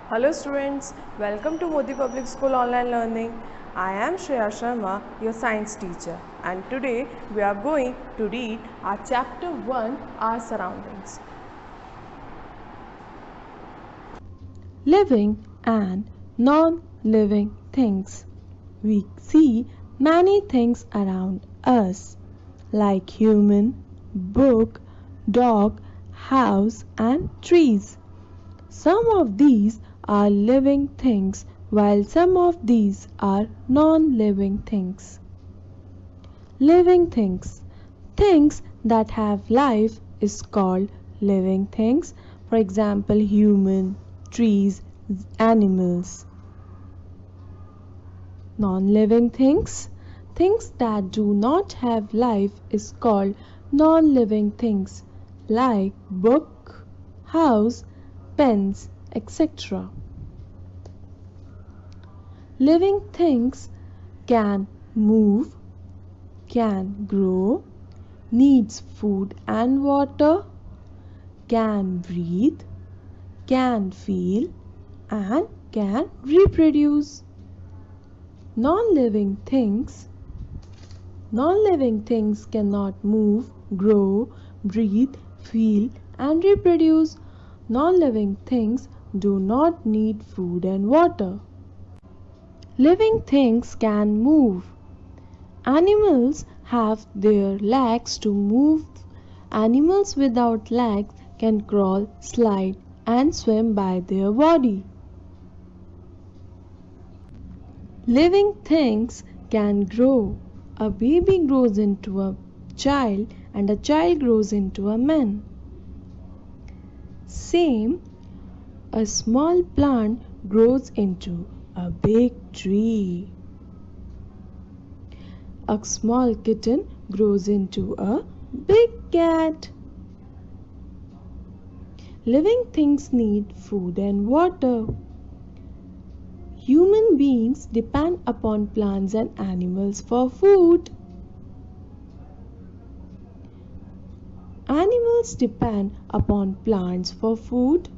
Hello students, welcome to Modi Public School Online Learning. I am Shreya Sharma, your science teacher, and today we are going to read our chapter 1, Our Surroundings. Living and non-living things. We see many things around us, like human, book, dog, house, and trees. Some of these are living things, while some of these are non-living things. Living things. Things that have life is called living things. For example, human, trees, animals. Non-living things. Things that do not have life is called non-living things, like book, house, pens, etc. Living things can move, can grow, needs food and water, can breathe, can feel, and can reproduce. Non-living things cannot move, grow, breathe, feel, and reproduce. Non-living things do not need food and water. Living things can move. Animals have their legs to move. Animals without legs can crawl, slide, and swim by their body. Living things can grow. A baby grows into a child and a child grows into a man. Same, a small plant grows into a big tree. A small kitten grows into a big cat. Living things need food and water. Human beings depend upon plants and animals for food. Animals depend upon plants for food.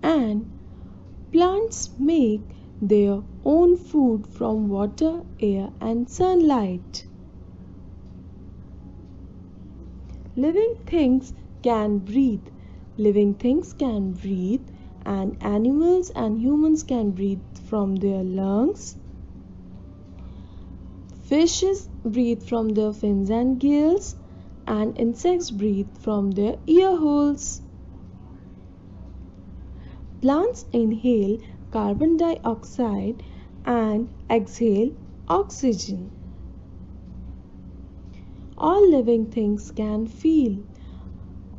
And plants make their own food from water, air, and sunlight. Living things can breathe. Living things can breathe, and animals and humans can breathe from their lungs. Fishes breathe from their fins and gills, and insects breathe from their ear holes. Plants inhale carbon dioxide and exhale oxygen. All living things can feel.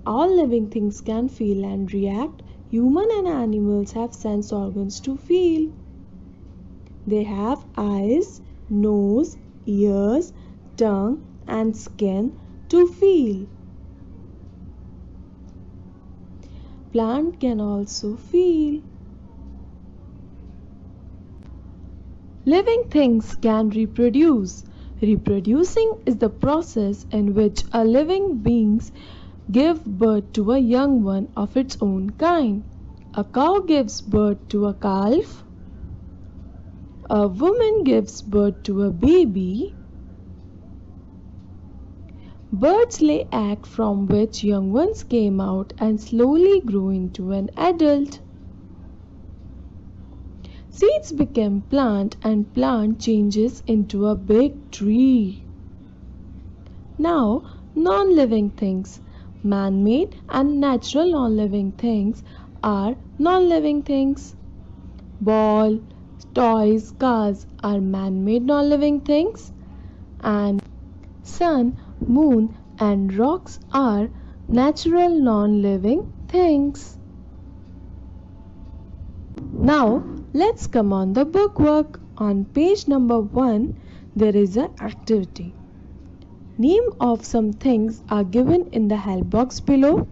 All living things can feel and react. Human and animals have sense organs to feel. They have eyes, nose, ears, tongue, and skin to feel. Plant can also feel. Living things can reproduce. Reproducing is the process in which a living beings give birth to a young one of its own kind. A cow gives birth to a calf. A woman gives birth to a baby. Birds lay eggs from which young ones came out and slowly grow into an adult. Seeds become plant and plant changes into a big tree. Now, non-living things. Man-made and natural non-living things are non-living things. Ball, toys, cars are man-made non-living things, and sun, moon, and rocks are natural non-living things. Now, let's come on the bookwork. On page number 1, there is an activity. Name of some things are given in the help box below.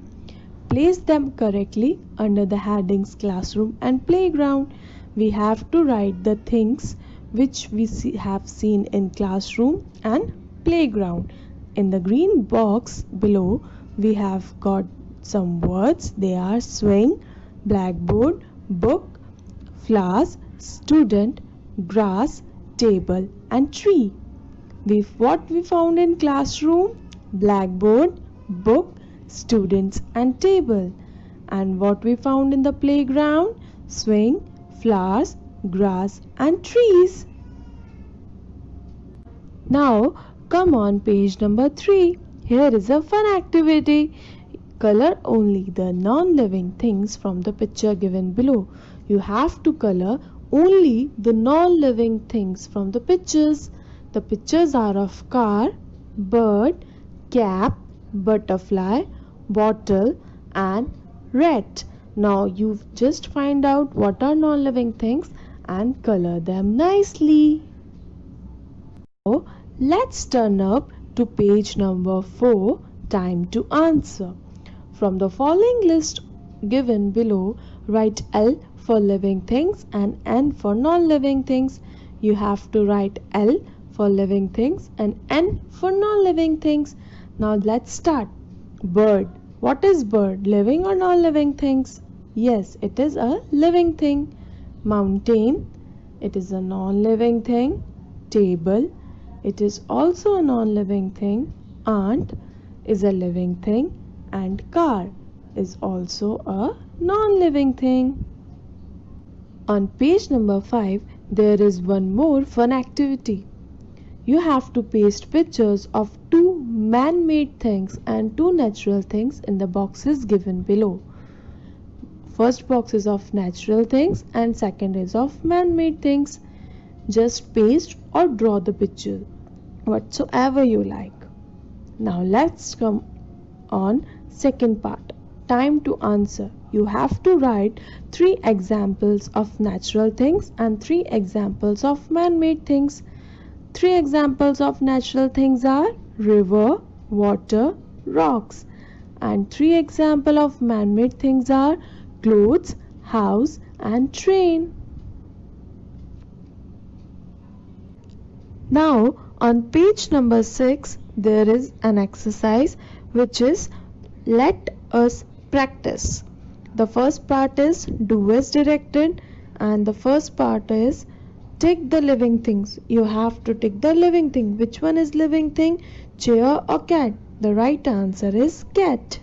Place them correctly under the headings classroom and playground. We have to write the things which we have seen in classroom and playground. In the green box below, we have got Some words, they are swing, blackboard, book, flowers, student, grass, table and tree. What we found in classroom? Blackboard, book, students and table. And what we found in the playground? Swing, flowers, grass and trees. Now come on page number 3. Here is a fun activity. Color only the non-living things from the picture given below. You have to color only the non-living things from the pictures. The pictures are of car, bird, cap, butterfly, bottle and rat. Now you just find out what are non-living things and color them nicely. So let's turn up to page number 4, time to answer. From the following list given below, write L for living things and N for non-living things. You have to write L for living things and N for non-living things. Now let's start. Bird. What is bird? Living or non-living things? Yes, it is a living thing. Mountain. It is a non-living thing. Table. It is also a non-living thing. Ant is a living thing. And car is also a non-living thing. On page number 5, there is one more fun activity. You have to paste pictures of 2 man-made things and 2 natural things in the boxes given below. First box is of natural things and second is of man-made things. Just paste or draw the picture, whatsoever you like. Now let's come on second part, time to answer. You have to write 3 examples of natural things and 3 examples of man-made things. 3 examples of natural things are river, water, rocks. And 3 examples of man-made things are clothes, house and train. Now on page number 6, there is an exercise which is let us practice. The first part is do as directed and the first part is tick the living things. You have to tick the living thing. Which one is living thing? Chair or cat? The right answer is cat.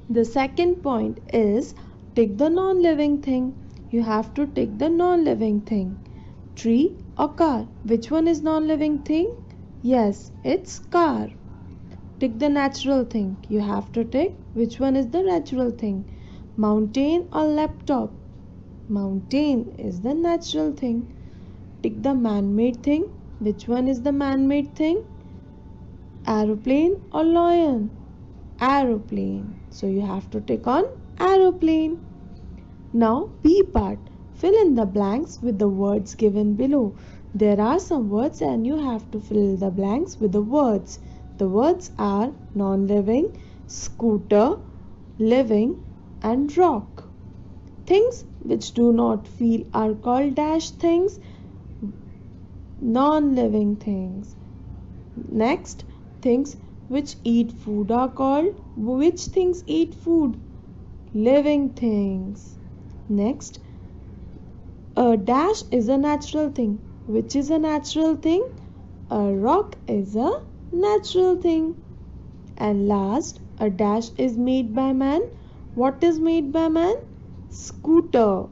The second point is tick the non-living thing. You have to tick the non-living thing. Tree or car? Which one is non-living thing? Yes, it's car. Tick the natural thing. You have to tick which one is the natural thing. Mountain or laptop? Mountain is the natural thing. Tick the man-made thing. Which one is the man-made thing? Aeroplane or lion? Aeroplane. So you have to tick on aeroplane. Now B part. Fill in the blanks with the words given below. There are some words and you have to fill the blanks with the words. The words are non-living, scooter, living and rock. Things which do not feel are called dash things, non-living things. Next, things which eat food are called which things eat food? Living things. Next, a dash is a natural thing. Which is a natural thing? A rock is a natural thing. And last, a dash is made by man. What is made by man? Scooter.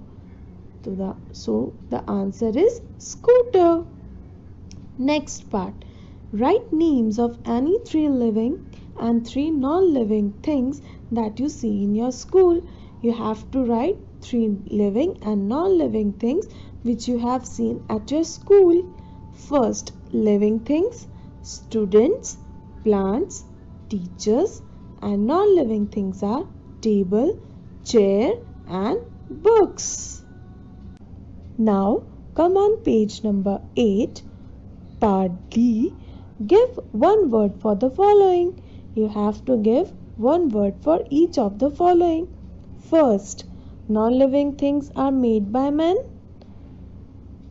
So the answer is scooter. Next part. Write names of any 3 living and 3 non-living things that you see in your school. You have to write 3 living and non-living things which you have seen at your school. First, living things, students, plants, teachers, and non-living things are table, chair, and books. Now, come on page number 8, part D. Give one word for the following. You have to give one word for each of the following. First, non-living things are made by man.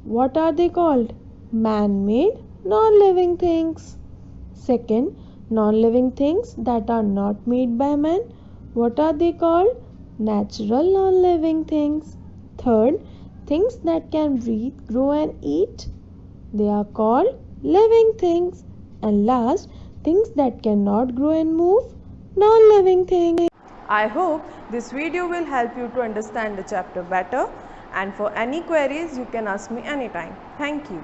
What are they called? Man-made non-living things. Second, non-living things that are not made by man. What are they called? Natural non-living things. Third, things that can breathe, grow and eat. They are called living things. And last, things that cannot grow and move, non-living things. I hope this video will help you to understand the chapter better, and for any queries you can ask me anytime. Thank you.